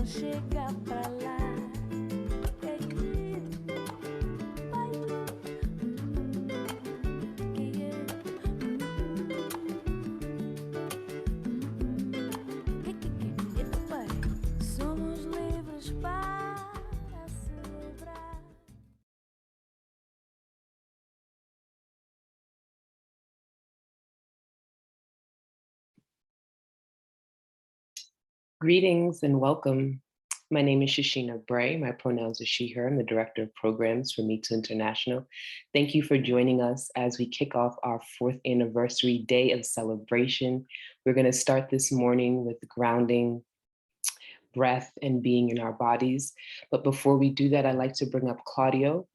chegar pra lá. Somos livres para celebrar. Greetings and welcome. My name is Shashina Bray. My pronouns are she, her. I'm the Director of Programs for Me Too International. Thank you for joining us as we kick off our 4th anniversary day of celebration. We're going to start this morning with grounding, breath, and being in our bodies. But before we do that, I'd like to bring up Claudio.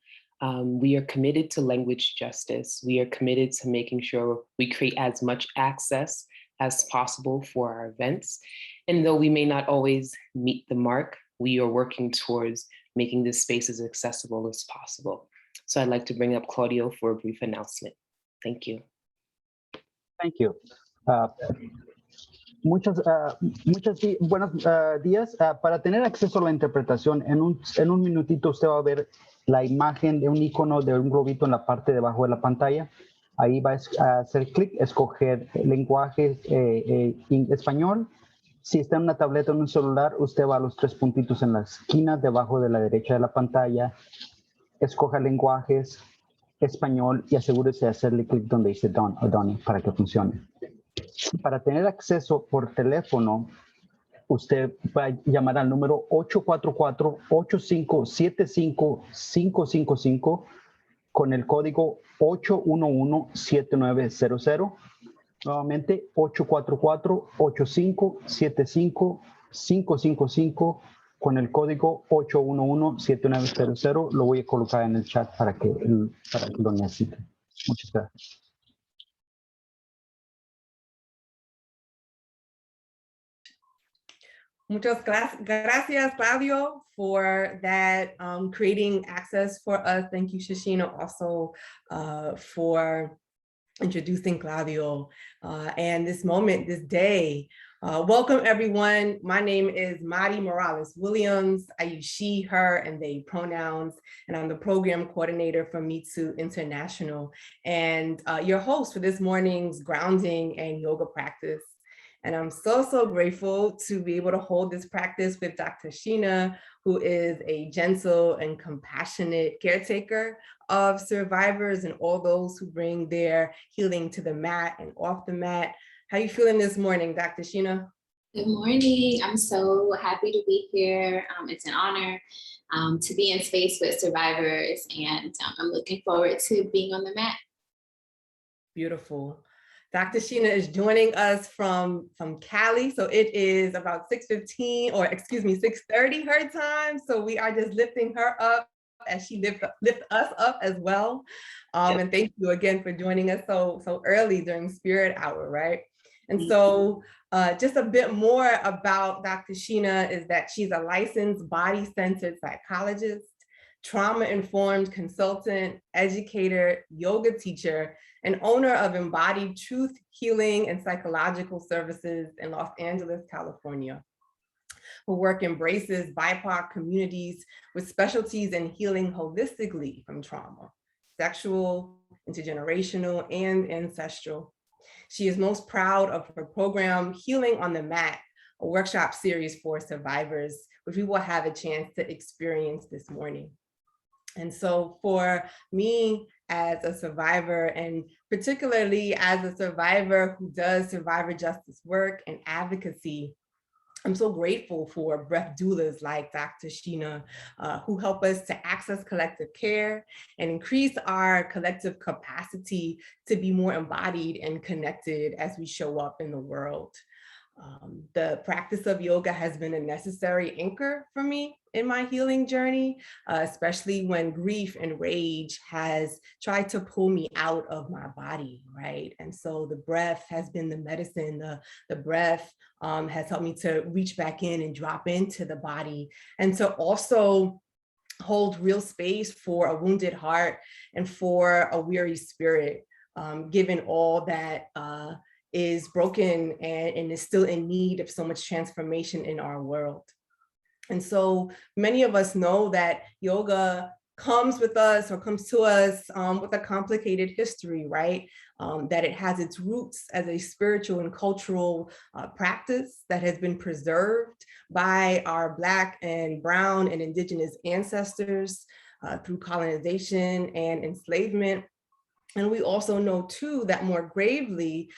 We are committed to language justice. We are committed to making sure we create as much access as possible for our events. And though we may not always meet the mark, we are working towards making this space as accessible as possible. So I'd like to bring up Claudio for a brief announcement. Thank you. Thank you. Buenos días. Para tener acceso a la interpretación, en un minutito usted va a ver la imagen de un icono de un globito en la parte de abajo de la pantalla. Ahí va a hacer clic, escoger lenguaje español. Si está en una tableta o en un celular, usted va a los 3 puntitos en la esquina debajo de la derecha de la pantalla, escoja lenguajes español y asegúrese de hacerle clic donde dice Done o Donnie para que funcione. Para tener acceso por teléfono, usted va a llamar al número 844-8575-555 con el código 811-7900. Nuevamente, 844-8575-555 con el código 811-7900. Lo voy a colocar en el chat para que lo necesite. Muchas gracias. Muchas gracias, Claudio, for that, creating access for us. Thank you, Shashina, also for introducing Claudio and this moment, this day. Welcome, everyone. My name is Mari Morales Williams. I use she, her, and they pronouns, and I'm the program coordinator for Me Too International and your host for this morning's grounding and yoga practice. And I'm so grateful to be able to hold this practice with Dr. Sheena, who is a gentle and compassionate caretaker of survivors and all those who bring their healing to the mat and off the mat. How are you feeling this morning, Dr. Sheena? Good morning. I'm so happy to be here. It's an honor to be in space with survivors, and I'm looking forward to being on the mat. Beautiful. Dr. Sheena is joining us from Cali. So it is about 6:30 her time. So we are just lifting her up as she lift us up as well. And thank you again for joining us so early during Spirit Hour, right? And so just a bit more about Dr. Sheena is that she's a licensed body-centered psychologist, trauma-informed consultant, educator, yoga teacher, and owner of Embodied Truth Healing and Psychological Services in Los Angeles, California. Her work embraces BIPOC communities with specialties in healing holistically from trauma, sexual, intergenerational, and ancestral. She is most proud of her program, Healing on the Mat, a workshop series for survivors, which we will have a chance to experience this morning. And so for me as a survivor, and particularly as a survivor who does survivor justice work and advocacy, I'm so grateful for breath doulas like Dr. Sheena, who help us to access collective care and increase our collective capacity to be more embodied and connected as we show up in the world. The practice of yoga has been a necessary anchor for me in my healing journey, especially when grief and rage has tried to pull me out of my body, right? And so the breath has been the medicine. The breath has helped me to reach back in and drop into the body, and to also hold real space for a wounded heart and for a weary spirit, given all that is broken and is still in need of so much transformation in our world. And so many of us know that yoga comes with us or comes to us with a complicated history, right? That it has its roots as a spiritual and cultural practice that has been preserved by our Black and Brown and Indigenous ancestors through colonization and enslavement. And we also know too that more gravely,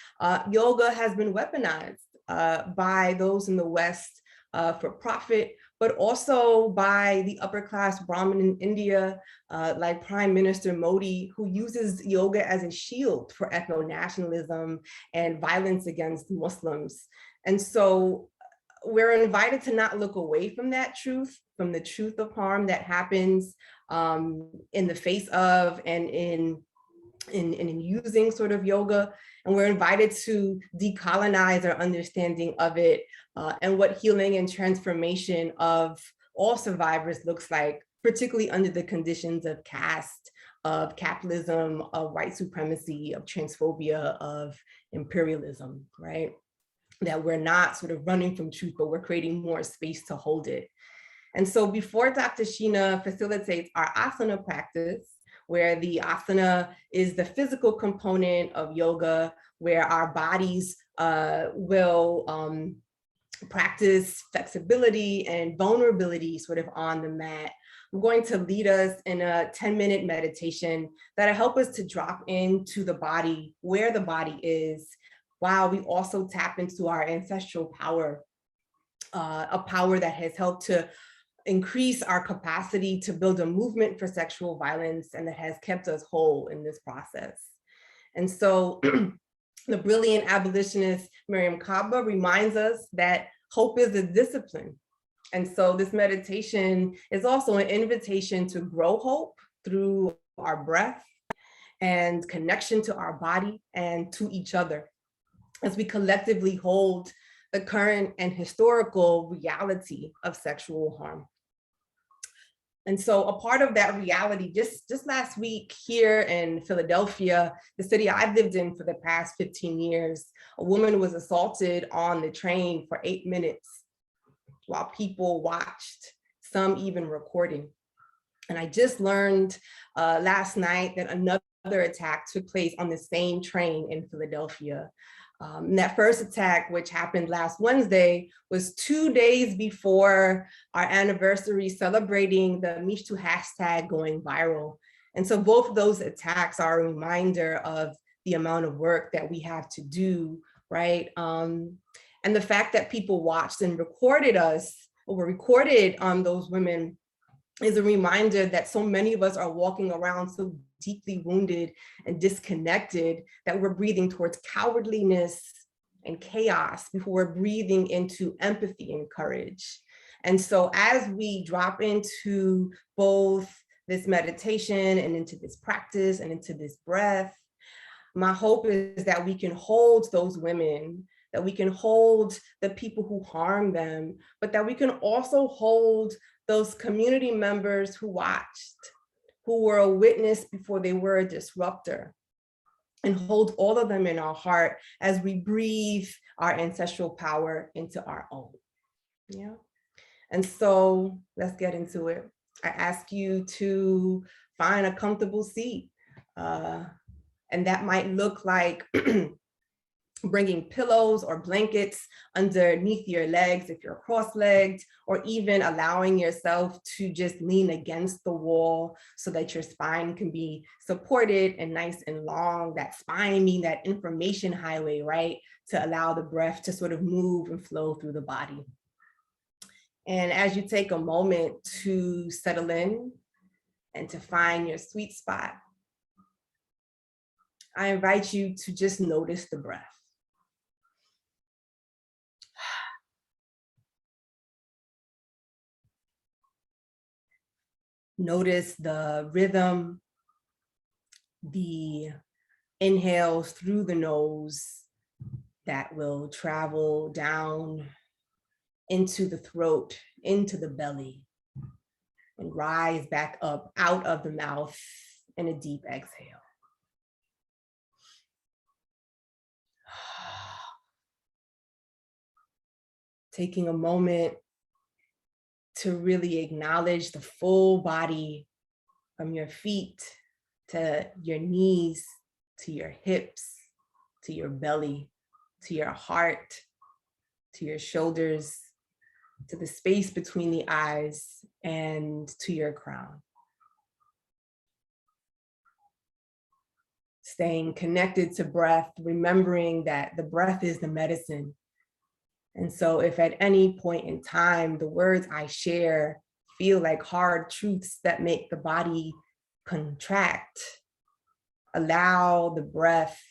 yoga has been weaponized by those in the West for profit, but also by the upper class Brahmin in India, like Prime Minister Modi, who uses yoga as a shield for ethno-nationalism and violence against Muslims. And so we're invited to not look away from that truth, from the truth of harm that happens in the face of and in using sort of yoga. And we're invited to decolonize our understanding of it and what healing and transformation of all survivors looks like, particularly under the conditions of caste, of capitalism, of white supremacy, of transphobia, of imperialism, right? That we're not sort of running from truth, but we're creating more space to hold it. And so before Dr. Sheena facilitates our asana practice, where the asana is the physical component of yoga, where our bodies will practice flexibility and vulnerability sort of on the mat. I'm going to lead us in a 10-minute meditation that'll help us to drop into the body, where the body is, while we also tap into our ancestral power, a power that has helped to increase our capacity to build a movement for sexual violence and that has kept us whole in this process. And so the brilliant abolitionist Miriam Kaba reminds us that hope is a discipline. And so this meditation is also an invitation to grow hope through our breath and connection to our body and to each other, as we collectively hold the current and historical reality of sexual harm. And so a part of that reality, just last week here in Philadelphia, the city I've lived in for the past 15 years, a woman was assaulted on the train for 8 minutes while people watched, some even recording. And I just learned last night that another attack took place on the same train in Philadelphia. And that first attack, which happened last Wednesday, was 2 days before our anniversary celebrating the #MeToo hashtag going viral. And so both of those attacks are a reminder of the amount of work that we have to do, right? And the fact that people watched and recorded us, or recorded those women, is a reminder that so many of us are walking around so deeply wounded and disconnected that we're breathing towards cowardliness and chaos before we're breathing into empathy and courage. And so as we drop into both this meditation and into this practice and into this breath, my hope is that we can hold those women, that we can hold the people who harm them, but that we can also hold those community members who watched, who were a witness before they were a disruptor, and hold all of them in our heart as we breathe our ancestral power into our own. Yeah. And so let's get into it. I ask you to find a comfortable seat. And that might look like bringing pillows or blankets underneath your legs if you're cross-legged, or even allowing yourself to just lean against the wall so that your spine can be supported and nice and long. That spine being that information highway, right? To allow the breath to sort of move and flow through the body. And as you take a moment to settle in and to find your sweet spot, I invite you to just notice the breath. Notice the rhythm, the inhales through the nose that will travel down into the throat, into the belly, and rise back up out of the mouth in a deep exhale. Taking a moment to really acknowledge the full body from your feet to your knees, to your hips, to your belly, to your heart, to your shoulders, to the space between the eyes, and to your crown. Staying connected to breath, remembering that the breath is the medicine. And so if at any point in time, the words I share feel like hard truths that make the body contract, allow the breath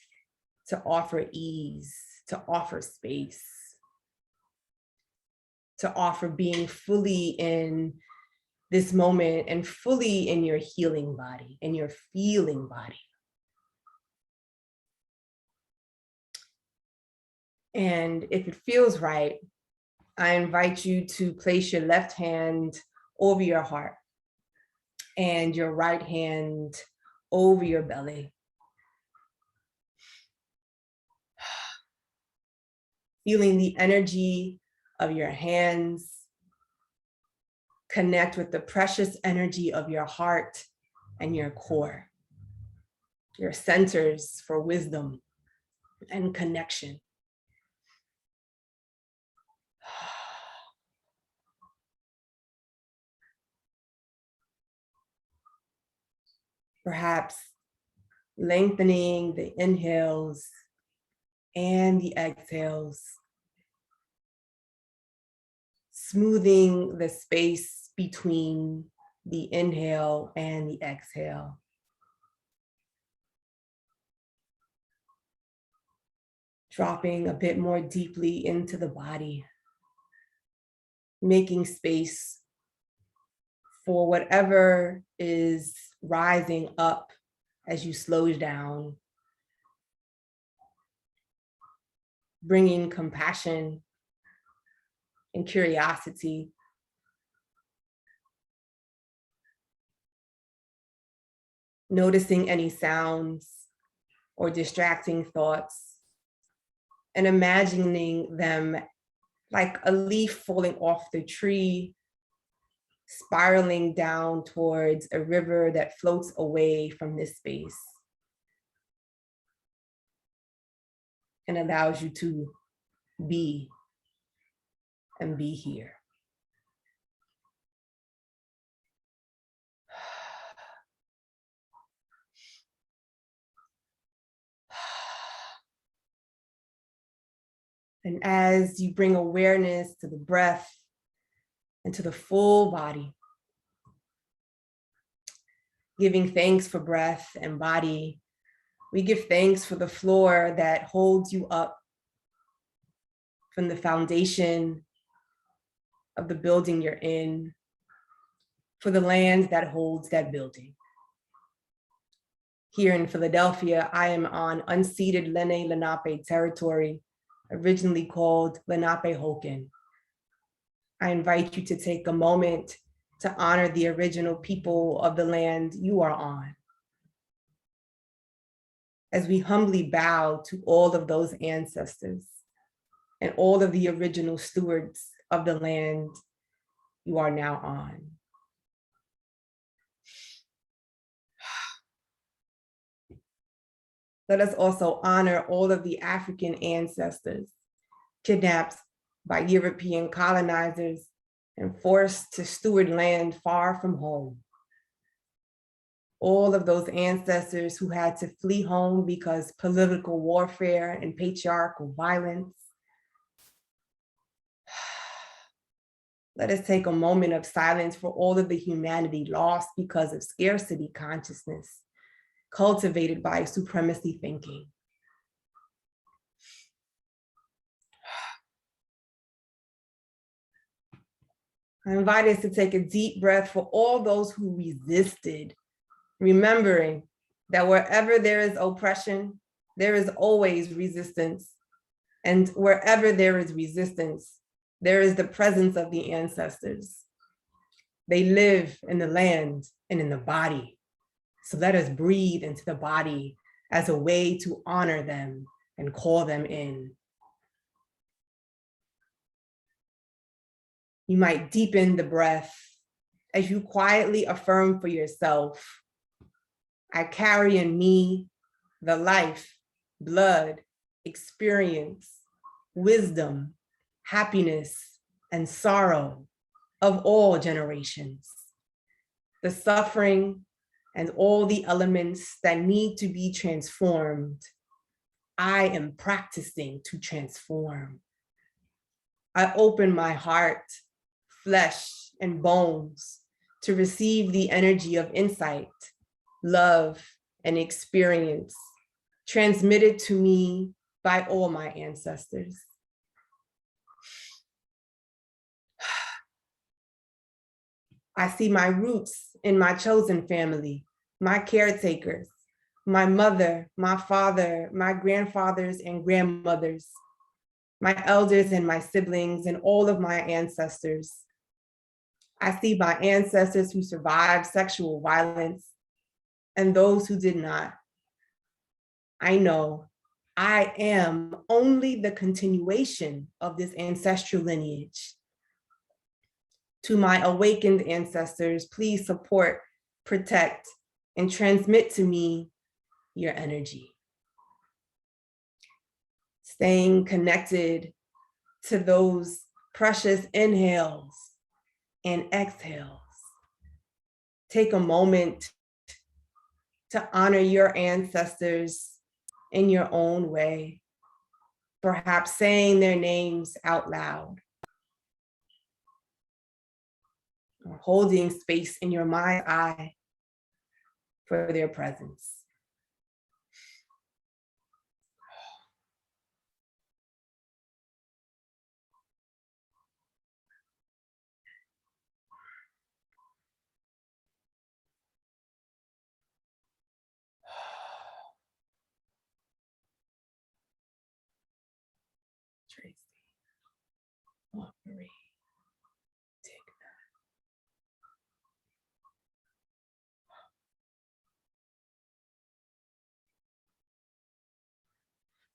to offer ease, to offer space, to offer being fully in this moment and fully in your healing body, in your feeling body. And if it feels right, I invite you to place your left hand over your heart and your right hand over your belly. Feeling the energy of your hands connect with the precious energy of your heart and your core, your centers for wisdom and connection. Perhaps lengthening the inhales and the exhales, smoothing the space between the inhale and the exhale. Dropping a bit more deeply into the body, making space for whatever is rising up as you slow down, bringing compassion and curiosity. Noticing any sounds or distracting thoughts and imagining them like a leaf falling off the tree, spiraling down towards a river that floats away from this space and allows you to be and be here. And as you bring awareness to the breath and to the full body, giving thanks for breath and body, we give thanks for the floor that holds you up from the foundation of the building you're in, for the land that holds that building. Here in Philadelphia, I am on unceded Lenni Lenape territory, originally called Lenapehoking. I invite you to take a moment to honor the original people of the land you are on. As we humbly bow to all of those ancestors and all of the original stewards of the land you are now on. Let us also honor all of the African ancestors kidnapped by European colonizers and forced to steward land far from home. All of those ancestors who had to flee home because political warfare and patriarchal violence. Let us take a moment of silence for all of the humanity lost because of scarcity consciousness, cultivated by supremacy thinking. I invite us to take a deep breath for all those who resisted, remembering that wherever there is oppression, there is always resistance. And wherever there is resistance, there is the presence of the ancestors. They live in the land and in the body. So let us breathe into the body as a way to honor them and call them in. You might deepen the breath as you quietly affirm for yourself, I carry in me the life, blood, experience, wisdom, happiness, and sorrow of all generations. The suffering and all the elements that need to be transformed, I am practicing to transform. I open my heart, flesh, and bones to receive the energy of insight, love, and experience transmitted to me by all my ancestors. I see my roots in my chosen family, my caretakers, my mother, my father, my grandfathers and grandmothers, my elders and my siblings, and all of my ancestors. I see my ancestors who survived sexual violence and those who did not. I know I am only the continuation of this ancestral lineage. To my awakened ancestors, please support, protect, and transmit to me your energy. Staying connected to those precious inhales and exhales. Take a moment to honor your ancestors in your own way, perhaps saying their names out loud, or holding space in your mind's eye for their presence. Tracy, Marie,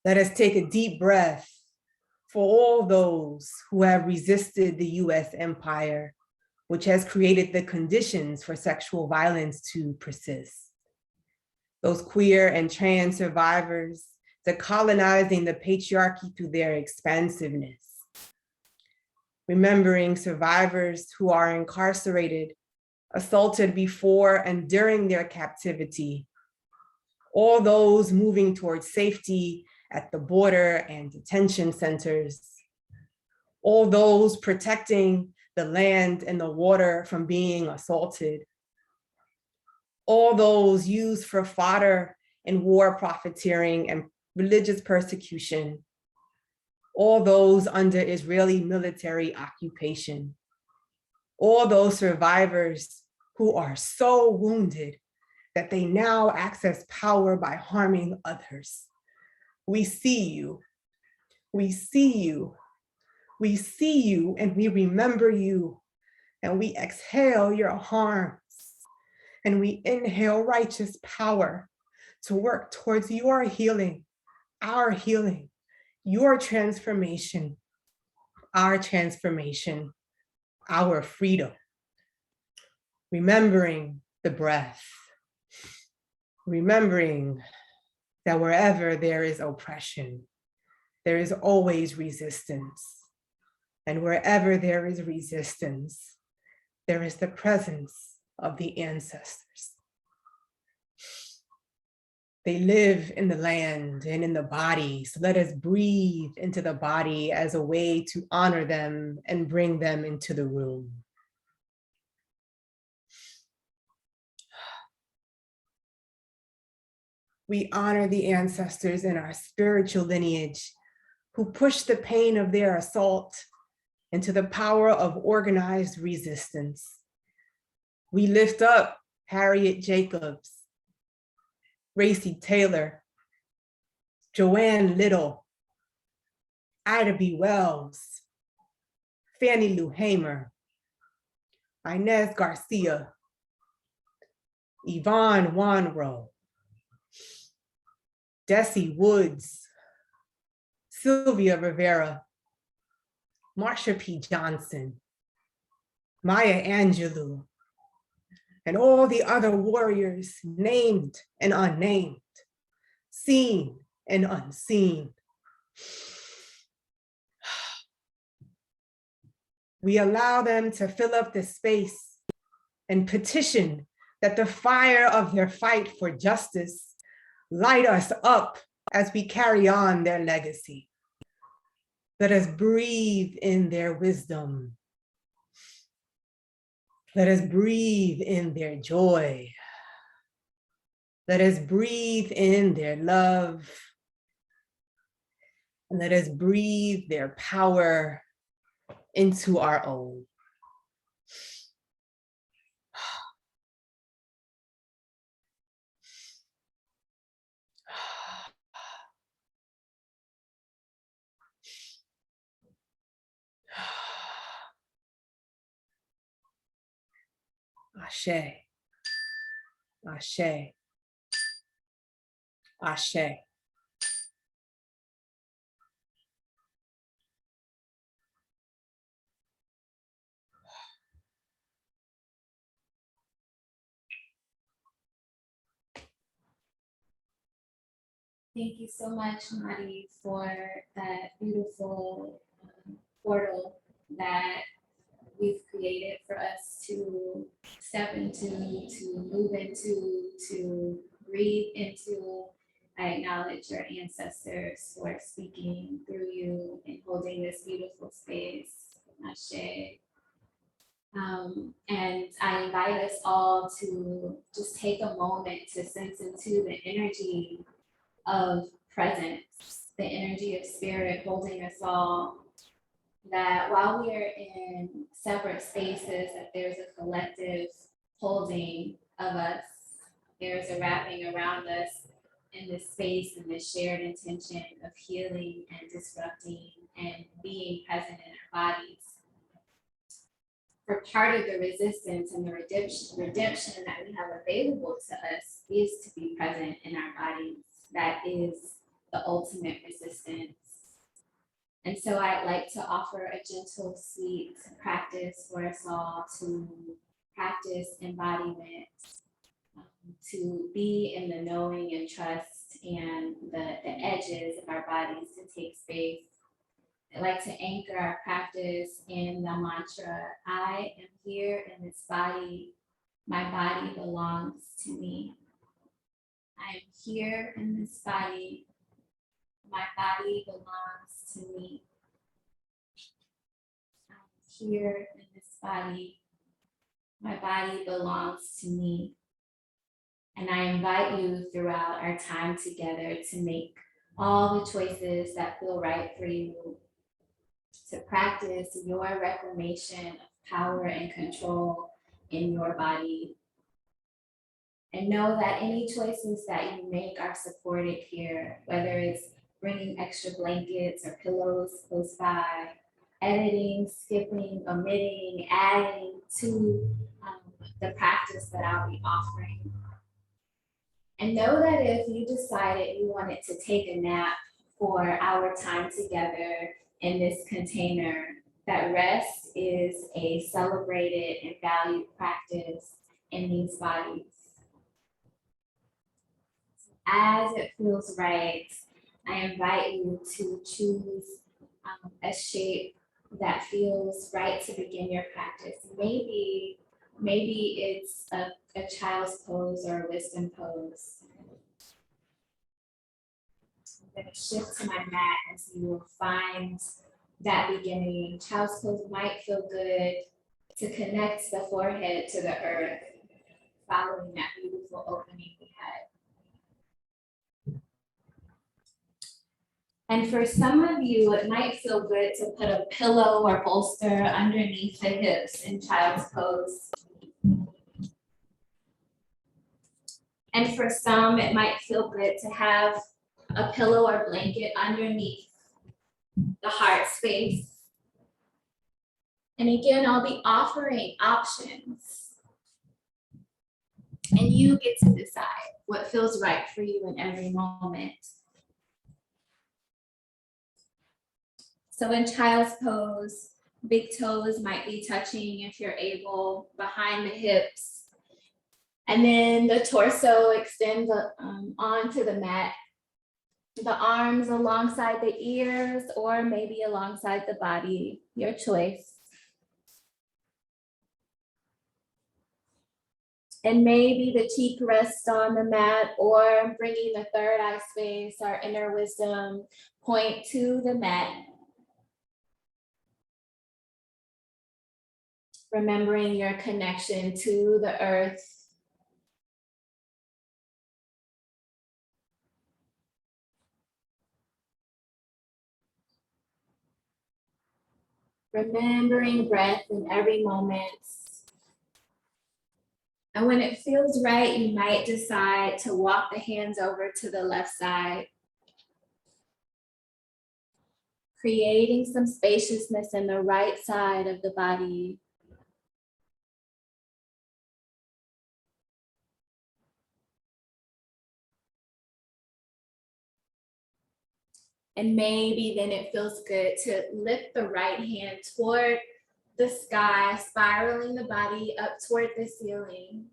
let us take a deep breath for all those who have resisted the US empire, which has created the conditions for sexual violence to persist. Those queer and trans survivors decolonizing the patriarchy through their expansiveness. Remembering survivors who are incarcerated, assaulted before and during their captivity. All those moving towards safety at the border and detention centers. All those protecting the land and the water from being assaulted. All those used for fodder in war profiteering and religious persecution. All those under Israeli military occupation. All those survivors who are so wounded that they now access power by harming others. We see you, we see you, we see you, and we remember you, and we exhale your harms, and we inhale righteous power to work towards your healing, our healing, your transformation, our freedom. Remembering the breath, remembering that wherever there is oppression, there is always resistance. And wherever there is resistance, there is the presence of the ancestors. They live in the land and in the body, so let us breathe into the body as a way to honor them and bring them into the room. We honor the ancestors in our spiritual lineage who pushed the pain of their assault into the power of organized resistance. We lift up Harriet Jacobs, Racy Taylor, Joanne Little, Ida B. Wells, Fannie Lou Hamer, Inez Garcia, Yvonne Wanro, Desi Woods, Sylvia Rivera, Marsha P. Johnson, Maya Angelou, and all the other warriors named and unnamed, seen and unseen. We allow them to fill up the space and petition that the fire of their fight for justice light us up as we carry on their legacy. Let us breathe in their wisdom. Let us breathe in their joy. Let us breathe in their love. And let us breathe their power into our own. Ashe, Ashe, Ashe. Thank you so much, Mari, for that beautiful portal that we've created for us to step into, to move into, to breathe into. I acknowledge your ancestors for speaking through you and holding this beautiful space. Ashe. And I invite us all to just take a moment to sense into the energy of presence, the energy of spirit holding us all, that while we are in separate spaces, that there's a collective holding of us, there's a wrapping around us in this space and this shared intention of healing and disrupting and being present in our bodies. For part of the resistance and the redemption that we have available to us is to be present in our bodies. That is the ultimate resistance. And so I'd like to offer a gentle, sweet practice for us all to practice embodiment, to be in the knowing and trust and the edges of our bodies to take space. I'd like to anchor our practice in the mantra, I am here in this body, my body belongs to me. I am here in this body, my body belongs to me. I'm here in this body, my body belongs to me. And I invite you throughout our time together to make all the choices that feel right for you, to practice your reclamation of power and control in your body. And know that any choices that you make are supported here, whether it's bringing extra blankets or pillows close by, editing, skipping, omitting, adding to the practice that I'll be offering. And know that if you decided you wanted to take a nap for our time together in this container, that rest is a celebrated and valued practice in these bodies. As it feels right, I invite you to choose a shape that feels right to begin your practice. Maybe it's a child's pose or a wisdom pose. I'm going to shift to my mat as you will find that beginning. Child's pose might feel good to connect the forehead to the earth, following that beautiful opening we had. And for some of you, it might feel good to put a pillow or bolster underneath the hips in child's pose. And for some, it might feel good to have a pillow or blanket underneath the heart space. And again, I'll be offering options. And you get to decide what feels right for you in every moment. So in child's pose, Big toes might be touching if you're able, behind the hips. And then the torso extends onto the mat. The arms alongside the ears or maybe alongside the body, your choice. And maybe the cheek rests on the mat or bringing the third eye space, our inner wisdom, point to the mat. Remembering your connection to the earth. Remembering breath in every moment. And when it feels right, you might decide to walk the hands over to the left side, creating some spaciousness in the right side of the body. And maybe then it feels good to lift the right hand toward the sky, spiraling the body up toward the ceiling,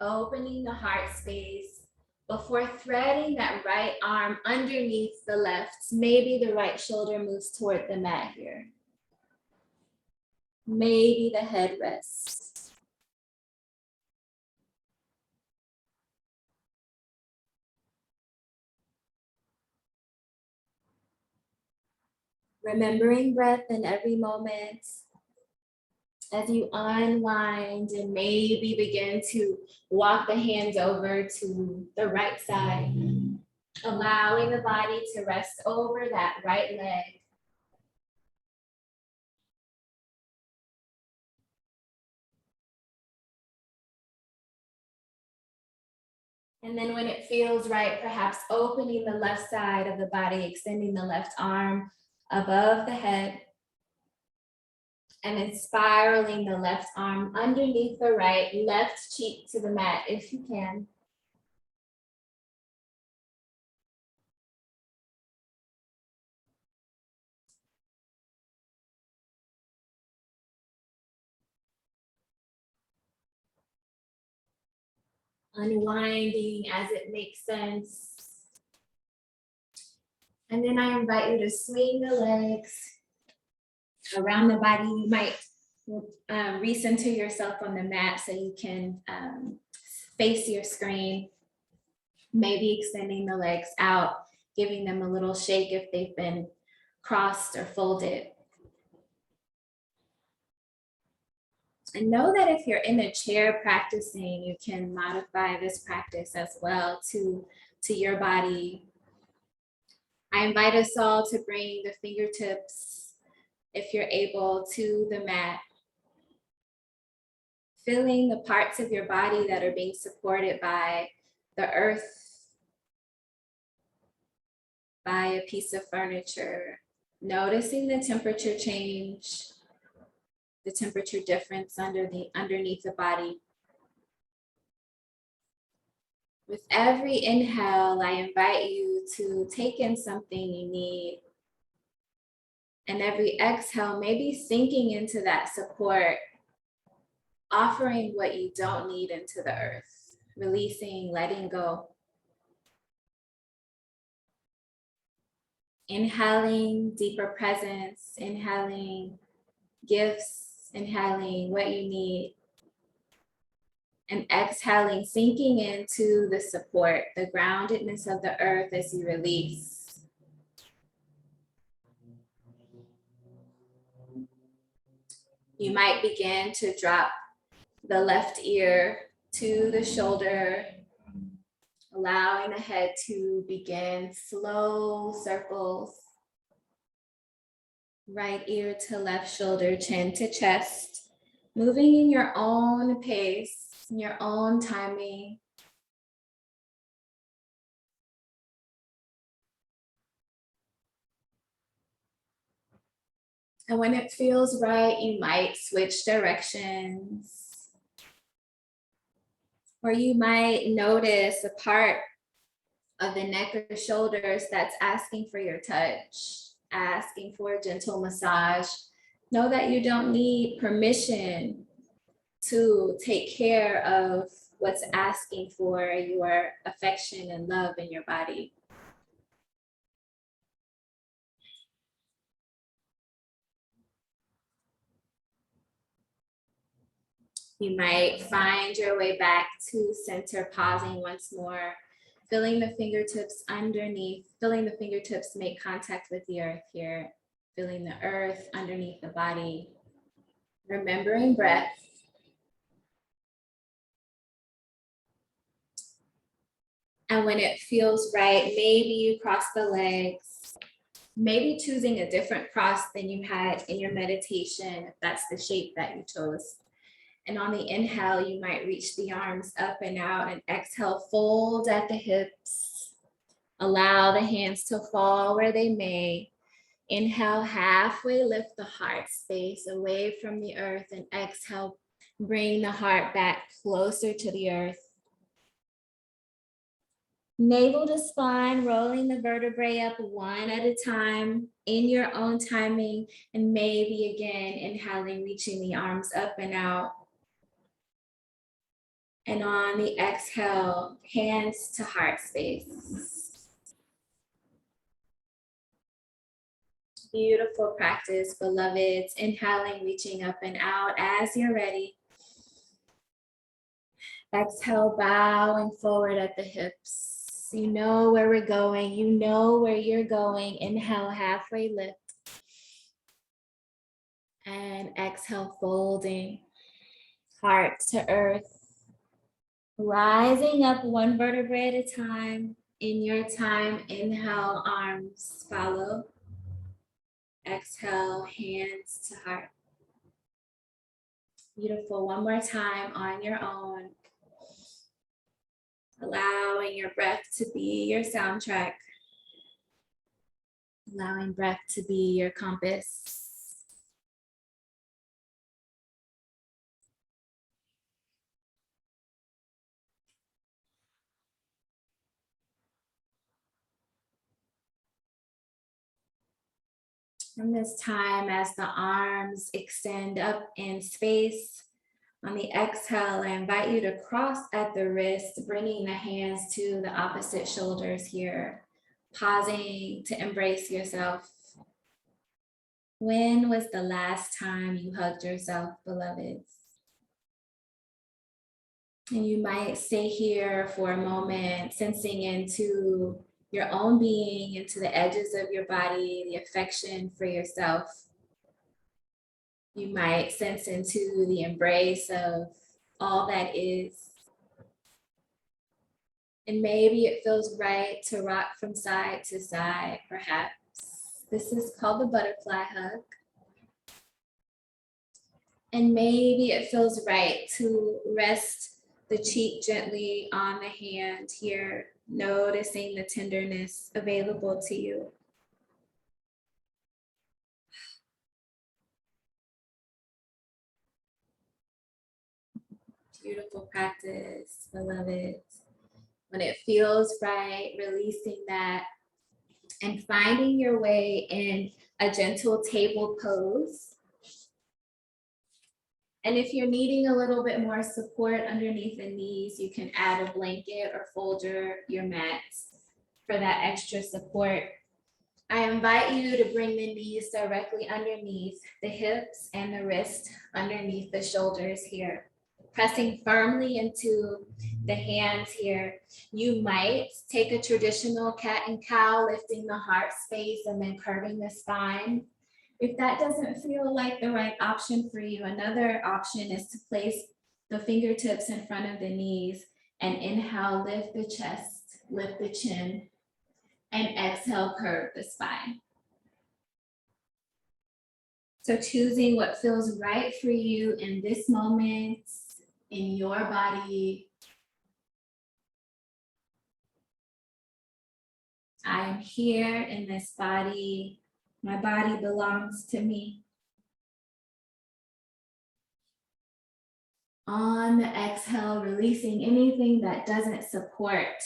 opening the heart space before threading that right arm underneath the left. Maybe the right shoulder moves toward the mat here. Maybe the head rests. Remembering breath in every moment as you unwind and maybe begin to walk the hands over to the right side, allowing the body to rest over that right leg. And then when it feels right, perhaps opening the left side of the body, extending the left arm above the head, and then spiraling the left arm underneath the right, left cheek to the mat if you can. Unwinding as it makes sense. And then I invite you to swing the legs around the body. You might recenter yourself on the mat so you can face your screen. Maybe extending the legs out, giving them a little shake if they've been crossed or folded. And know that if you're in a chair practicing, you can modify this practice as well to your body. I invite us all to bring the fingertips, if you're able, to the mat. Feeling the parts of your body that are being supported by the earth, by a piece of furniture. Noticing the temperature change, the temperature difference underneath the body. With every inhale, I invite you to take in something you need. And every exhale, maybe sinking into that support, offering what you don't need into the earth, releasing, letting go. Inhaling deeper presence, inhaling gifts, inhaling what you need. And exhaling, sinking into the support, the groundedness of the earth as you release. You might begin to drop the left ear to the shoulder, allowing the head to begin slow circles. Right ear to left shoulder, chin to chest, moving in your own pace, in your own timing. And when it feels right, you might switch directions. Or you might notice a part of the neck or shoulders that's asking for your touch, asking for a gentle massage. Know that you don't need permission to take care of what's asking for your affection and love in your body. You might find your way back to center, pausing once more, feeling the fingertips underneath, feeling the fingertips make contact with the earth here, feeling the earth underneath the body, remembering breath. And when it feels right, maybe you cross the legs, maybe choosing a different cross than you had in your meditation, if that's the shape that you chose. And on the inhale, you might reach the arms up and out, and exhale, fold at the hips. Allow the hands to fall where they may. Inhale, halfway lift the heart space away from the earth, and exhale, bring the heart back closer to the earth. Navel to spine, rolling the vertebrae up one at a time in your own timing, and maybe again, inhaling, reaching the arms up and out. And on the exhale, hands to heart space. Beautiful practice, beloveds. Inhaling, reaching up and out as you're ready. Exhale, bowing forward at the hips. You know where we're going. You know where you're going. Inhale, halfway lift. And exhale, folding. Heart to earth. Rising up one vertebrae at a time. In your time, inhale, arms follow. Exhale, hands to heart. Beautiful. One more time on your own. Allowing your breath to be your soundtrack. Allowing breath to be your compass. And this time, as the arms extend up in space, on the exhale, I invite you to cross at the wrist, bringing the hands to the opposite shoulders here, pausing to embrace yourself. When was the last time you hugged yourself, beloveds? And you might stay here for a moment, sensing into your own being, into the edges of your body, the affection for yourself. You might sense into the embrace of all that is. And maybe it feels right to rock from side to side, perhaps. This is called the butterfly hug. And maybe it feels right to rest the cheek gently on the hand here, noticing the tenderness available to you. Beautiful practice, beloveds. When it feels right, releasing that and finding your way in a gentle table pose. And if you're needing a little bit more support underneath the knees, you can add a blanket or fold your mats for that extra support. I invite you to bring the knees directly underneath the hips and the wrist underneath the shoulders here. Pressing firmly into the hands here. You might take a traditional cat and cow, lifting the heart space and then curving the spine. If that doesn't feel like the right option for you, another option is to place the fingertips in front of the knees and inhale, lift the chest, lift the chin, and exhale, curve the spine. So choosing what feels right for you in this moment, in your body. I am here in this body. My body belongs to me. On the exhale, releasing anything that doesn't support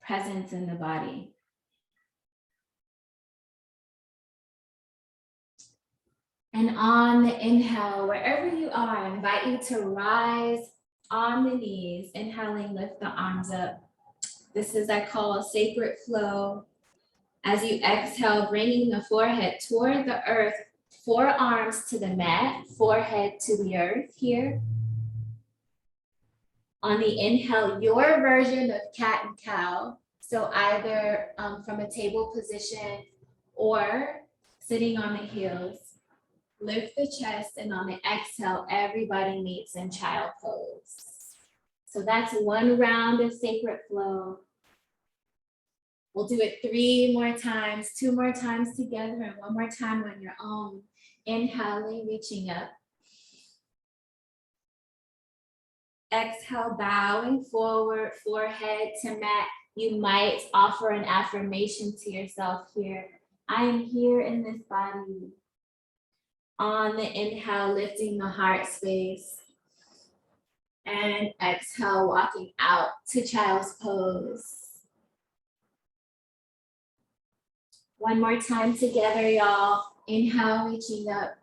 presence in the body. And on the inhale, wherever you are, I invite you to rise on the knees. Inhaling, lift the arms up. This is, I call, a sacred flow. As you exhale, bringing the forehead toward the earth, forearms to the mat, forehead to the earth here. On the inhale, your version of cat and cow. So either from a table position or sitting on the heels. Lift the chest, and on the exhale, everybody meets in child pose. So that's one round of sacred flow. We'll do it 3 more times, 2 more times together, and 1 more time on your own. Inhaling, reaching up. Exhale, bowing forward, forehead to mat. You might offer an affirmation to yourself here. I am here in this body. On the inhale, lifting the heart space. And exhale, walking out to child's pose. One more time together, y'all. Inhale, reaching up.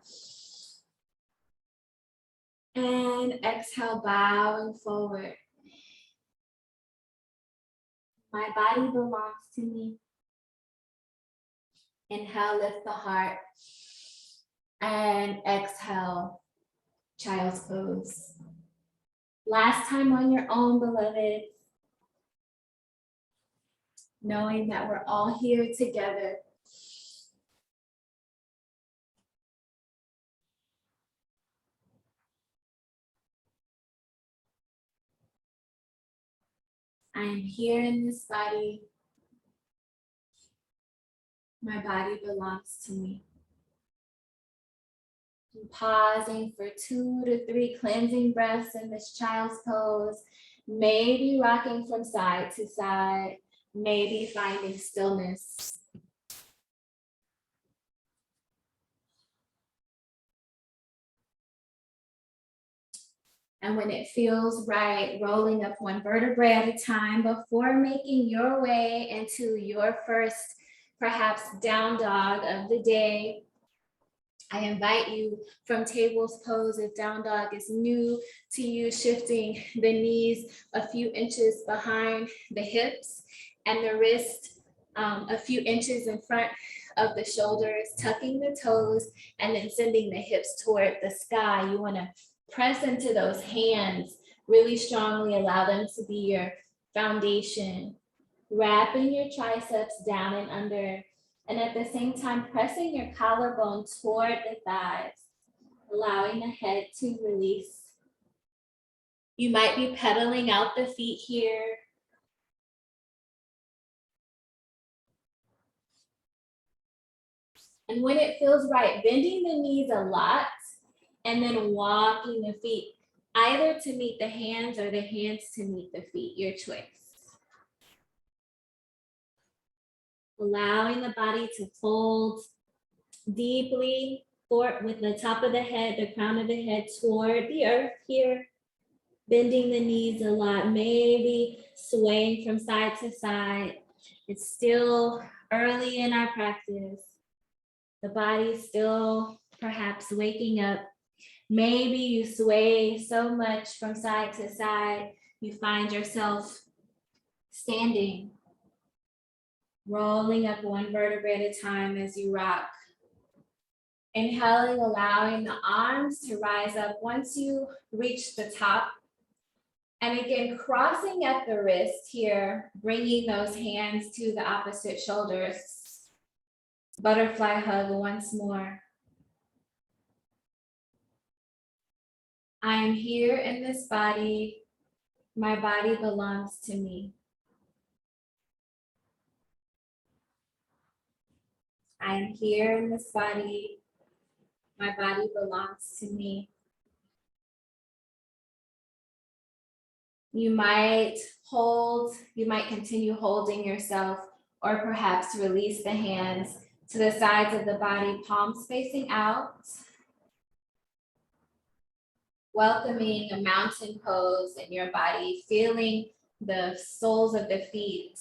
And exhale, bowing forward. My body belongs to me. Inhale, lift the heart. And exhale, child's pose. Last time on your own, beloved. Knowing that we're all here together. I am here in this body. My body belongs to me. And pausing for 2 to 3 cleansing breaths in this child's pose. Maybe rocking from side to side. Maybe finding stillness. And when it feels right, rolling up 1 vertebrae at a time before making your way into your first, perhaps down dog of the day. I invite you from table's pose, if down dog is new to you, shifting the knees a few inches behind the hips and the wrist a few inches in front of the shoulders, tucking the toes, and then sending the hips toward the sky. You want to press into those hands really strongly, allow them to be your foundation. Wrapping your triceps down and under, and at the same time, pressing your collarbone toward the thighs, allowing the head to release. You might be pedaling out the feet here. And when it feels right, bending the knees a lot, and then walking the feet either to meet the hands or the hands to meet the feet, your choice. Allowing the body to fold deeply forward with the top of the head, the crown of the head toward the earth here. Bending the knees a lot, maybe swaying from side to side. It's still early in our practice. The body's still perhaps waking up. Maybe you sway so much from side to side, you find yourself standing, rolling up 1 vertebrae at a time as you rock. Inhaling, allowing the arms to rise up once you reach the top. And again, crossing at the wrist here, bringing those hands to the opposite shoulders. Butterfly hug once more. I am here in this body. My body belongs to me. I am here in this body. My body belongs to me. You might continue holding yourself, or perhaps release the hands to the sides of the body, palms facing out. Welcoming a mountain pose in your body, feeling the soles of the feet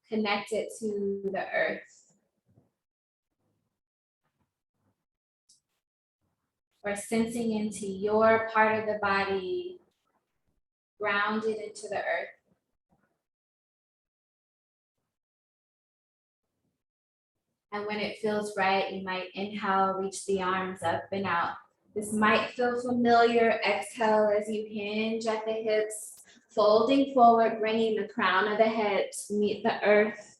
connected to the earth. or sensing into your part of the body, grounded into the earth. And when it feels right, you might inhale, reach the arms up and out. This might feel familiar. Exhale as you hinge at the hips, folding forward, bringing the crown of the head to meet the earth.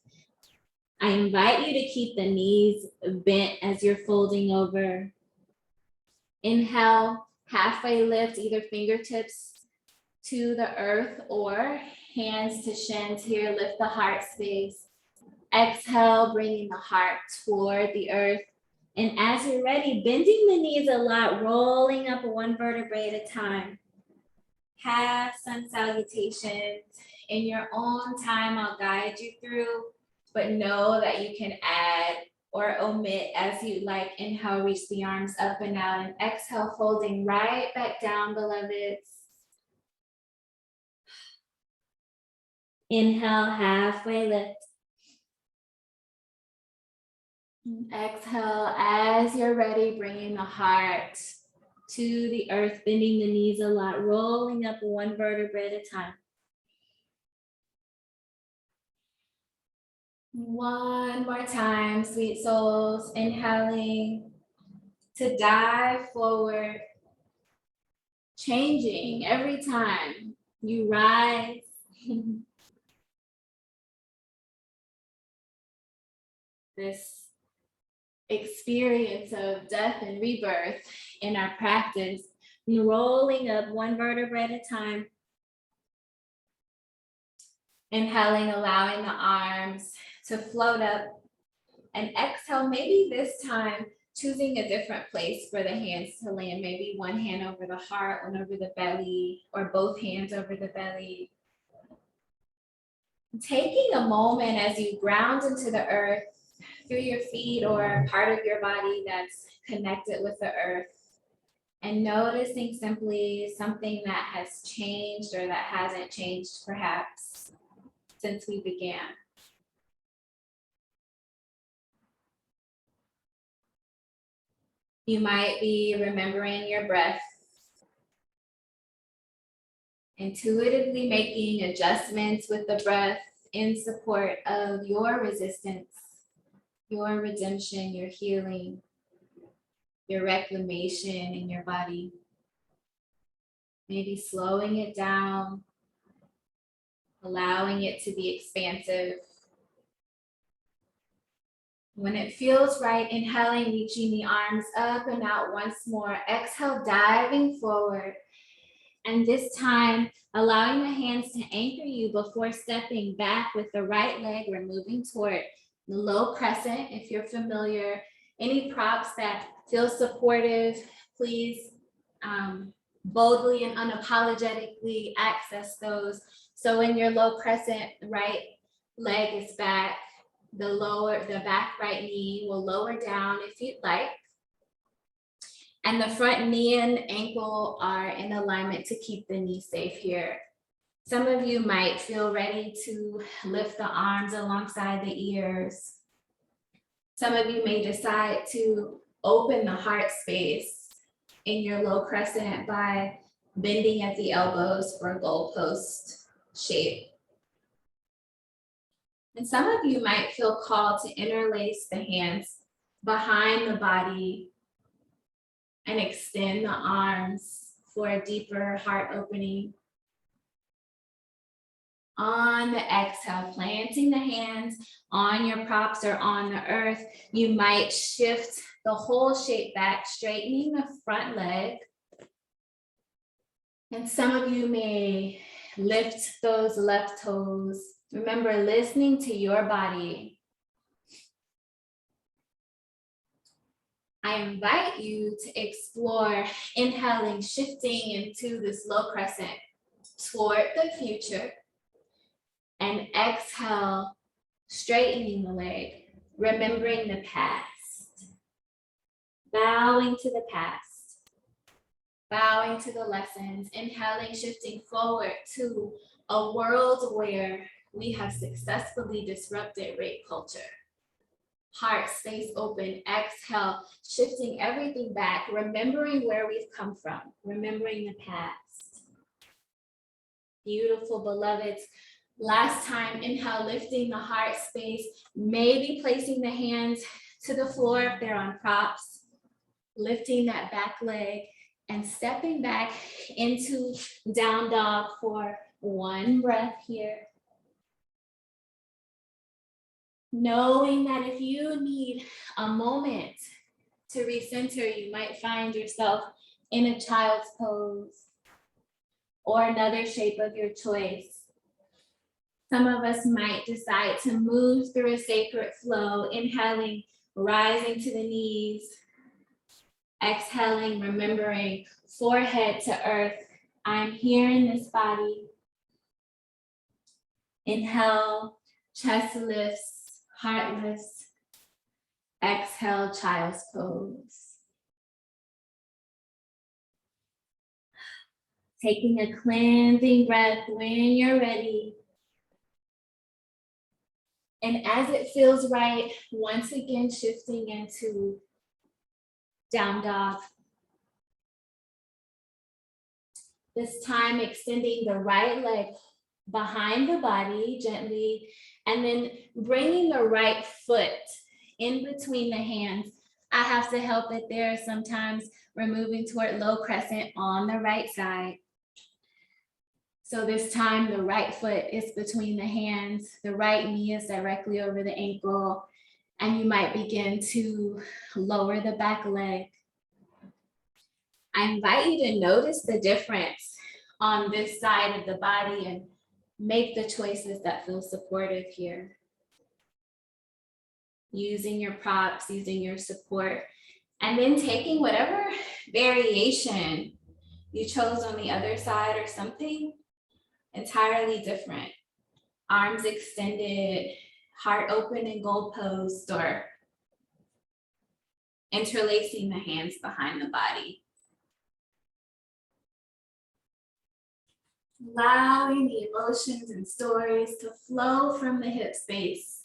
I invite you to keep the knees bent as you're folding over. Inhale, halfway lift, either fingertips to the earth or hands to shins here, lift the heart space. Exhale, bringing the heart toward the earth. And as you're ready, bending the knees a lot, rolling up one vertebrae at a time. Half sun salutations. In your own time, I'll guide you through, but know that you can add or omit as you like. Inhale, reach the arms up and out, and exhale, folding right back down, beloveds. Inhale, halfway lift. Exhale, as you're ready, bringing the heart to the earth, bending the knees a lot, rolling up one vertebrae at a time. One more time, sweet souls, inhaling to dive forward, changing every time you rise. This experience of death and rebirth in our practice, rolling up one vertebrae at a time. Inhaling, allowing the arms to float up, and exhale, maybe this time choosing a different place for the hands to land, maybe one hand over the heart, one over the belly, or both hands over the belly. Taking a moment as you ground into the earth through your feet or part of your body that's connected with the earth, and noticing simply something that has changed or that hasn't changed perhaps since we began. You might be remembering your breath, intuitively making adjustments with the breath in support of your resistance, your redemption, your healing, your reclamation in your body. Maybe slowing it down, allowing it to be expansive. When it feels right, inhaling, reaching the arms up and out once more. Exhale, diving forward. And this time, allowing the hands to anchor you before stepping back with the right leg, we're moving toward the low crescent. If you're familiar, any props that feel supportive, please boldly and unapologetically access those. So in your low crescent, right leg is back, the back right knee will lower down if you'd like. And the front knee and ankle are in alignment to keep the knee safe here. Some of you might feel ready to lift the arms alongside the ears. Some of you may decide to open the heart space in your low crescent by bending at the elbows for a goalpost shape. And some of you might feel called to interlace the hands behind the body and extend the arms for a deeper heart opening. On the exhale, planting the hands on your props or on the earth, you might shift the whole shape back, straightening the front leg. And some of you may lift those left toes. Remember, listening to your body. I invite you to explore inhaling, shifting into this low crescent toward the future, and exhale, straightening the leg, remembering the past, bowing to the past, bowing to the lessons, inhaling, shifting forward to a world where we have successfully disrupted rape culture. heart space open. Exhale, shifting everything back, remembering where we've come from, remembering the past. Beautiful, beloveds. Last time, inhale, lifting the heart space, maybe placing the hands to the floor if they're on props, lifting that back leg and stepping back into down dog for one breath here. Knowing that if you need a moment to recenter, you might find yourself in a child's pose or another shape of your choice. Some of us might decide to move through a sacred flow, inhaling, rising to the knees, exhaling, remembering forehead to earth. I'm here in this body. Inhale, chest lifts, heart lifts. Exhale, child's pose. Taking a cleansing breath when you're ready. And as it feels right, once again, shifting into down dog. This time, extending the right leg behind the body gently, and then bringing the right foot in between the hands. I have to help it there sometimes. We're moving toward low crescent on the right side. So this time, the right foot is between the hands, the right knee is directly over the ankle, and you might begin to lower the back leg. I invite you to notice the difference on this side of the body and make the choices that feel supportive here. Using your props, using your support, and then taking whatever variation you chose on the other side or something entirely different. Arms extended, heart open in goalpost, or interlacing the hands behind the body. Allowing the emotions and stories to flow from the hip space,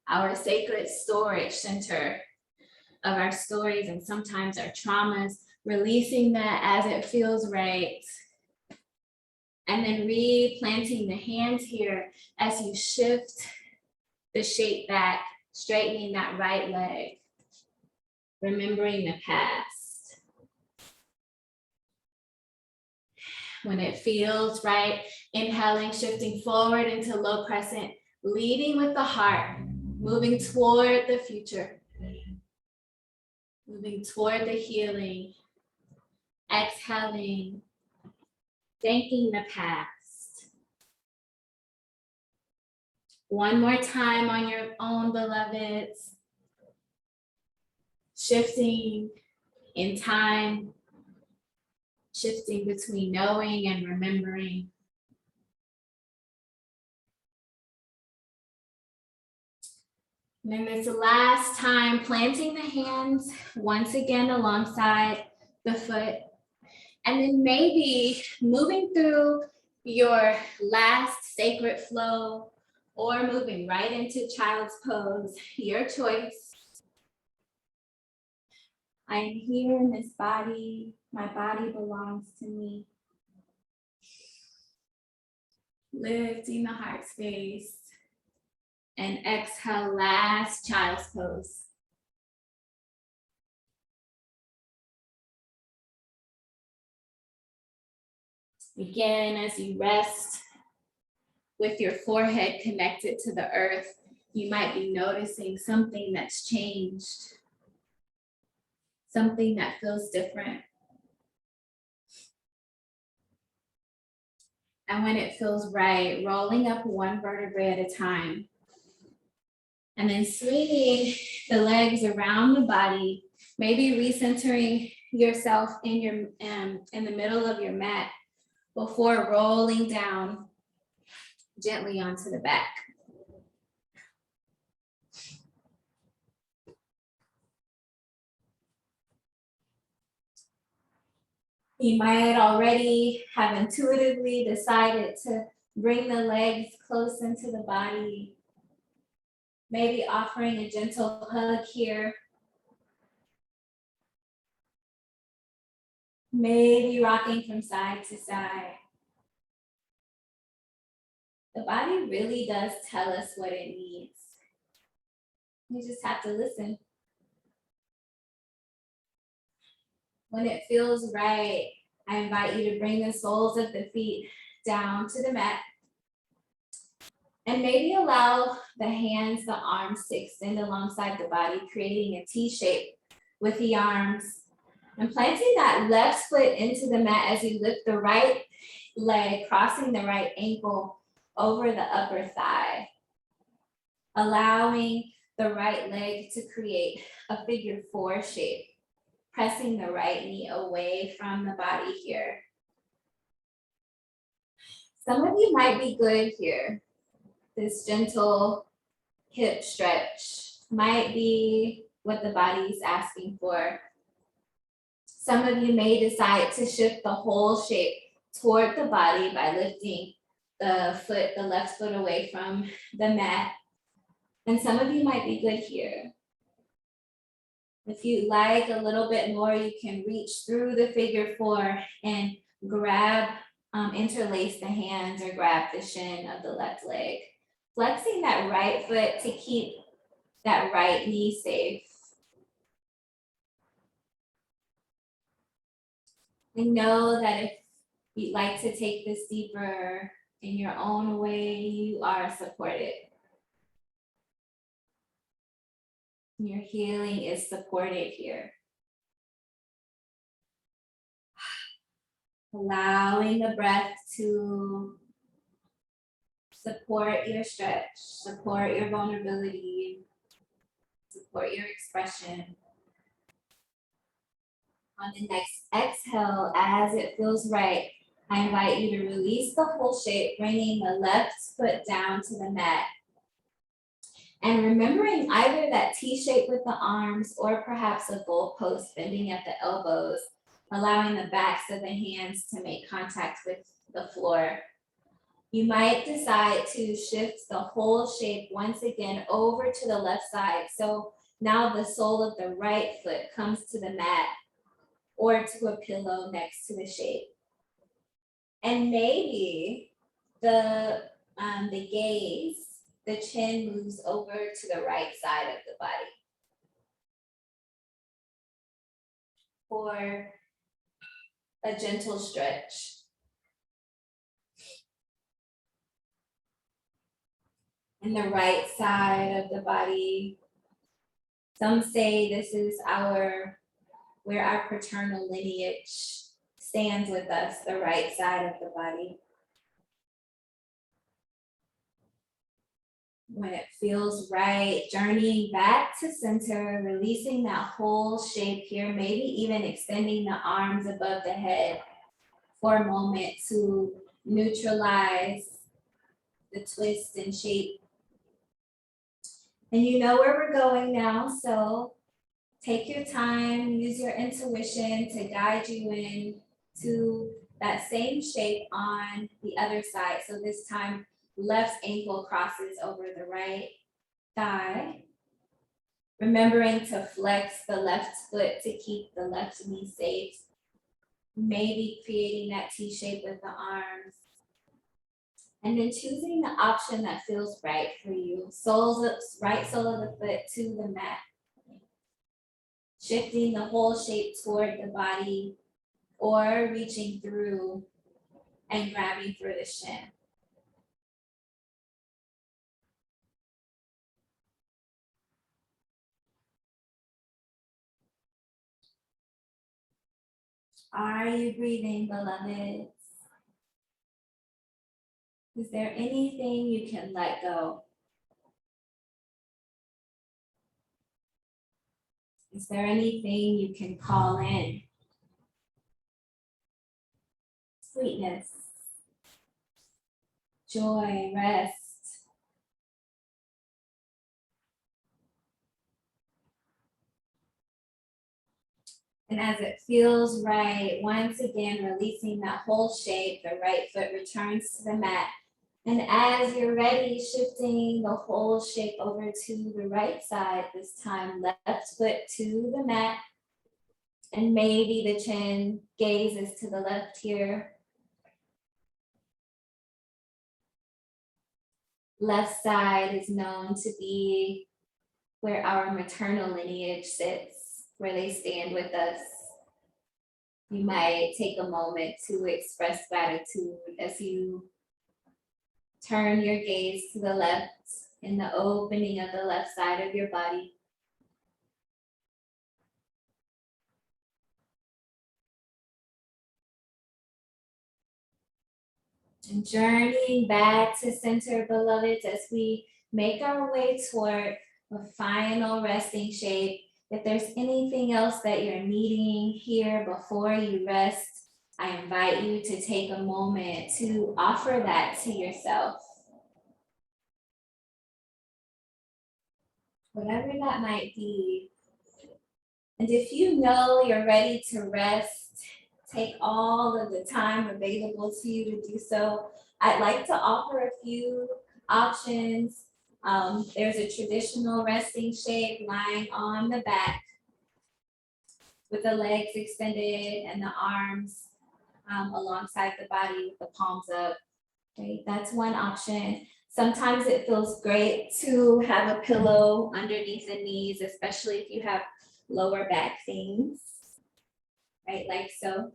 our sacred storage center of our stories and sometimes our traumas, releasing that as it feels right. And then replanting the hands here as you shift the shape back, straightening that right leg, remembering the past. When it feels right, inhaling, shifting forward into low crescent, leading with the heart, moving toward the future, moving toward the healing, exhaling, thanking the past. One more time on your own, beloveds. Shifting in time, shifting between knowing and remembering. And then this last time, planting the hands once again alongside the foot. And then maybe moving through your last sacred flow or moving right into child's pose, your choice. I am here in this body. My body belongs to me. Lifting the heart space. And exhale, last child's pose. Again, as you rest with your forehead connected to the earth, you might be noticing something that's changed, something that feels different. And when it feels right, rolling up one vertebrae at a time, and then swinging the legs around the body, maybe recentering yourself in the middle of your mat before rolling down gently onto the back. You might already have intuitively decided to bring the legs close into the body. Maybe offering a gentle hug here. Maybe rocking from side to side. The body really does tell us what it needs. You just have to listen. When it feels right, I invite you to bring the soles of the feet down to the mat. And maybe allow the hands, the arms to extend alongside the body, creating a T shape with the arms. And planting that left foot into the mat as you lift the right leg, crossing the right ankle over the upper thigh. Allowing the right leg to create a figure 4 shape, pressing the right knee away from the body here. Some of you might be good here. This gentle hip stretch might be what the body is asking for. Some of you may decide to shift the whole shape toward the body by lifting the left foot away from the mat. And some of you might be good here. If you'd like a little bit more, you can reach through the figure 4 and grab, interlace the hands or grab the shin of the left leg. Flexing that right foot to keep that right knee safe. And know that if you'd like to take this deeper in your own way, you are supported. Your healing is supported here. Allowing the breath to support your stretch, support your vulnerability, support your expression. On the next exhale, as it feels right, I invite you to release the whole shape, bringing the left foot down to the mat. And remembering either that T shape with the arms or perhaps a goalpost bending at the elbows, allowing the backs of the hands to make contact with the floor. You might decide to shift the whole shape once again over to the left side. So now the sole of the right foot comes to the mat or to a pillow next to the shape. And maybe the gaze, the chin moves over to the right side of the body. For a gentle stretch. And the right side of the body. Some say this is where our paternal lineage stands with us, the right side of the body. When it feels right, journeying back to center, releasing that whole shape here, maybe even extending the arms above the head for a moment to neutralize the twist and shape. And you know where we're going now, so take your time, use your intuition to guide you in to that same shape on the other side. So this time, left ankle crosses over the right thigh. Remembering to flex the left foot to keep the left knee safe. Maybe creating that T shape with the arms. And then choosing the option that feels right for you. Right sole of the foot to the mat. Shifting the whole shape toward the body or reaching through and grabbing through the shin. Are you breathing, beloveds? Is there anything you can let go? Is there anything you can call in? Sweetness, joy, rest. And as it feels right, once again, releasing that whole shape, the right foot returns to the mat. And as you're ready, shifting the whole shape over to the right side, this time left foot to the mat. And maybe the chin gazes to the left here. Left side is known to be where our maternal lineage sits, where they stand with us. You might take a moment to express gratitude as you turn your gaze to the left in the opening of the left side of your body. And journeying back to center, beloveds, as we make our way toward a final resting shape. If there's anything else that you're needing here before you rest, I invite you to take a moment to offer that to yourself. Whatever that might be. And if you know you're ready to rest, take all of the time available to you to do so. I'd like to offer a few options. There's a traditional resting shape lying on the back with the legs extended and the arms alongside the body with the palms up. Okay, that's one option. Sometimes it feels great to have a pillow underneath the knees, especially if you have lower back things, right, like so.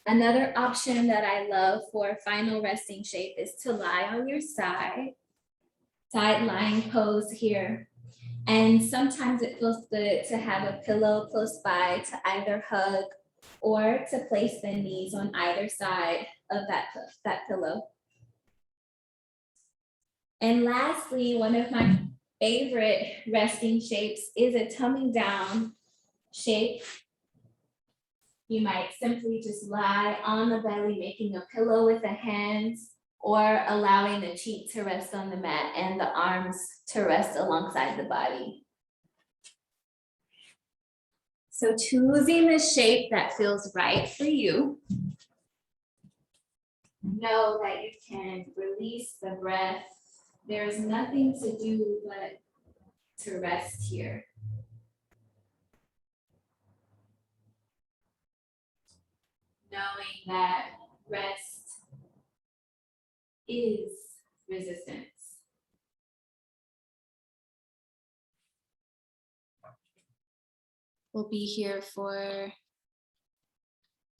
Another option that I love for final resting shape is to lie on your side lying pose here. And sometimes it feels good to have a pillow close by to either hug or to place the knees on either side of that pillow. And lastly, one of my favorite resting shapes is a tummy down shape. You might simply just lie on the belly, making a pillow with the hands, or allowing the cheek to rest on the mat and the arms to rest alongside the body. So choosing the shape that feels right for you. Know that you can release the breath. There's nothing to do but to rest here. Knowing that rest is resistance. We'll be here for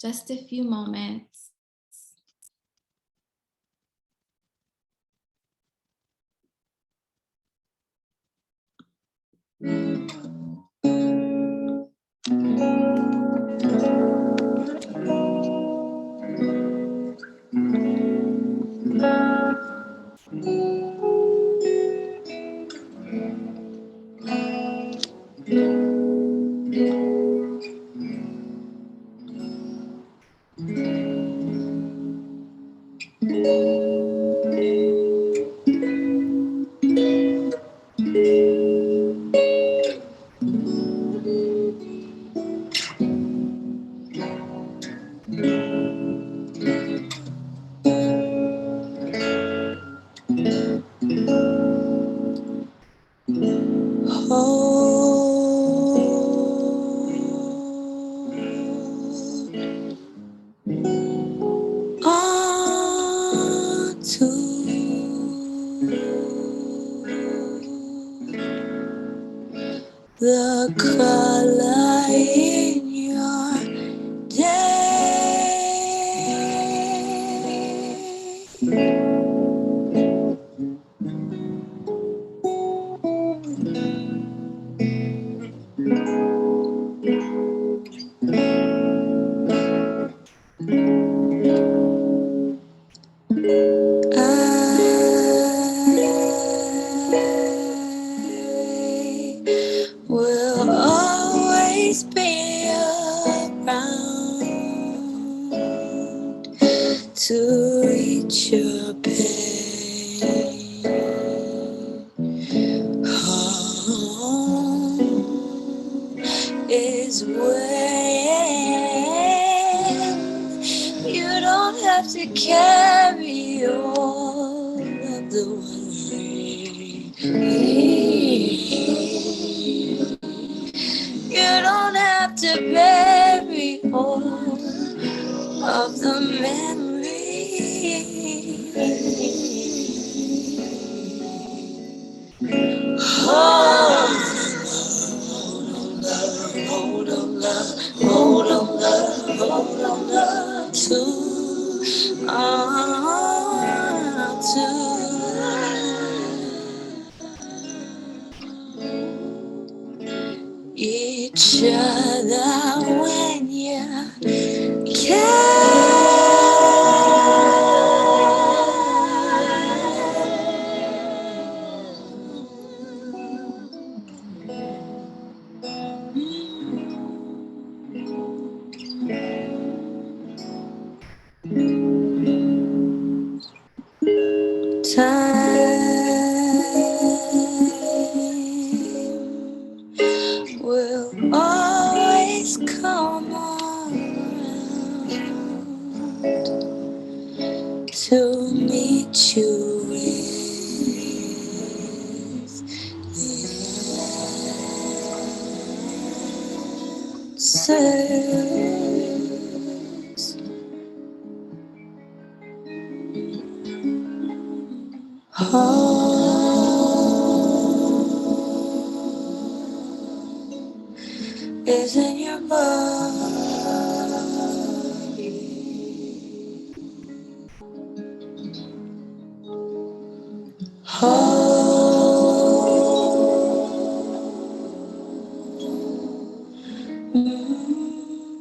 just a few moments. The color in your day. Will always be around to reach your pain. Home is when you don't have have to carry all of the worry. You don't have to bury all of the memories. Hold on, love, hold on, love, hold on, love, to each other when you time will always come around to meet you with answers. Home is in your body. Home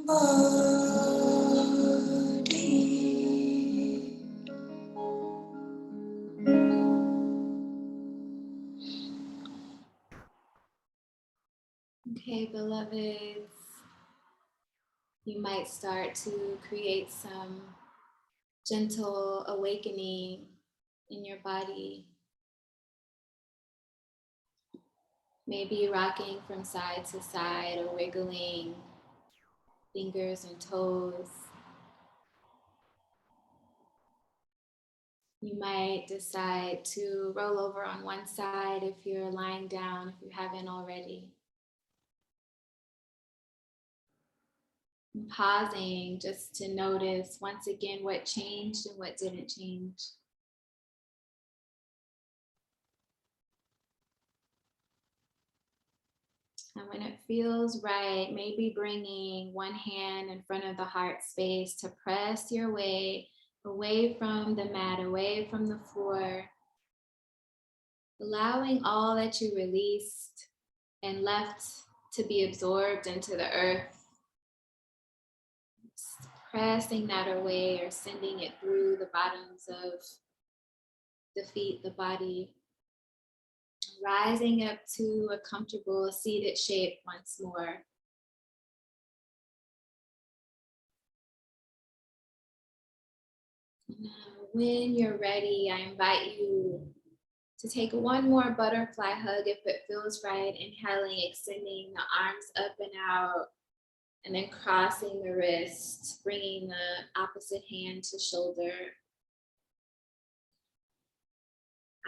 body. Okay, beloveds, you might start to create some gentle awakening in your body. Maybe rocking from side to side or wiggling fingers and toes. You might decide to roll over on one side if you're lying down, if you haven't already. And pausing just to notice once again what changed and what didn't change. And when it feels right, maybe bringing one hand in front of the heart space to press your way away from the mat, away from the floor, allowing all that you released and left to be absorbed into the earth, pressing that away or sending it through the bottoms of the feet, the body, rising up to a comfortable seated shape once more. Now, when you're ready, I invite you to take one more butterfly hug if it feels right. Inhaling, extending the arms up and out, and then crossing the wrist, bringing the opposite hand to shoulder.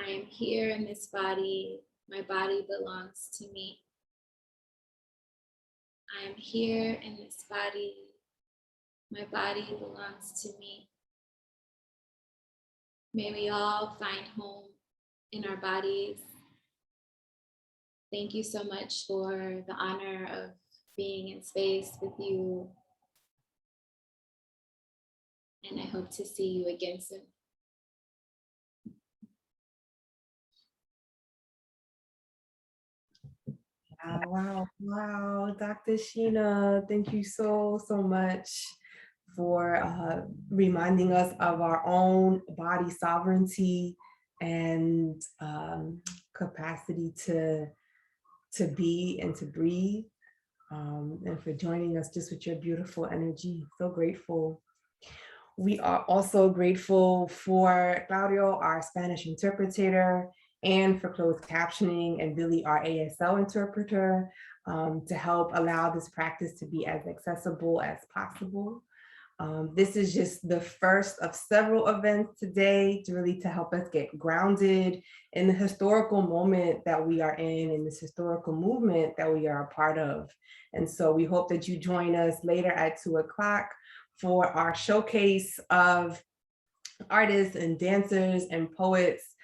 I am here in this body. My body belongs to me. I am here in this body. My body belongs to me. May we all find home in our bodies. Thank you so much for the honor of being in space with you. And I hope to see you again soon. Wow, Dr. Sheena, thank you so much for reminding us of our own body sovereignty and capacity to be and to breathe, and for joining us just with your beautiful energy. So grateful. We are also grateful for Claudio, our Spanish interpreter, and for closed captioning, and Billy, our ASL interpreter, to help allow this practice to be as accessible as possible. This is just the first of several events today to help us get grounded in the historical moment that we are in this historical movement that we are a part of. And so we hope that you join us later at 2:00 for our showcase of artists and dancers and poets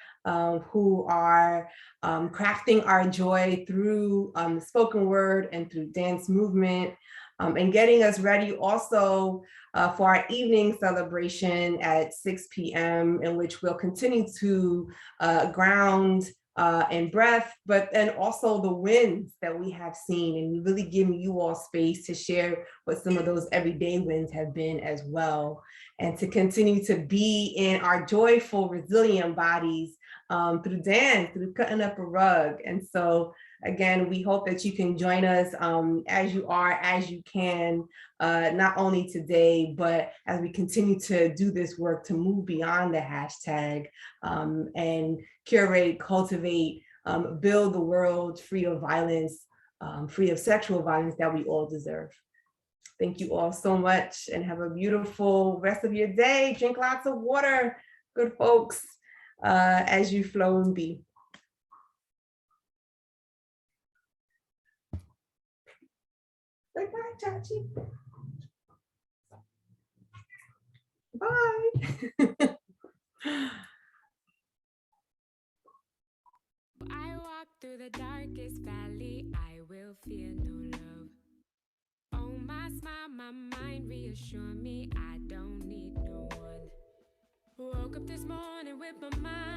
who are crafting our joy through the spoken word and through dance movement, and getting us ready also for our evening celebration at 6 p.m. in which we'll continue to ground and breath, but then also the wins that we have seen, and really giving you all space to share what some of those everyday wins have been as well, and to continue to be in our joyful, resilient bodies through dance, through cutting up a rug. And so again, we hope that you can join us as you are, as you can, not only today, but as we continue to do this work to move beyond the hashtag and curate, cultivate, build the world free of violence, free of sexual violence that we all deserve. Thank you all so much and have a beautiful rest of your day. Drink lots of water, good folks, as you flow and be. Say bye, Chachi. Bye. I walk through the darkest valley, I will fear no love. Oh, my smile, my mind reassure me I don't need no one. Woke up this morning with my mind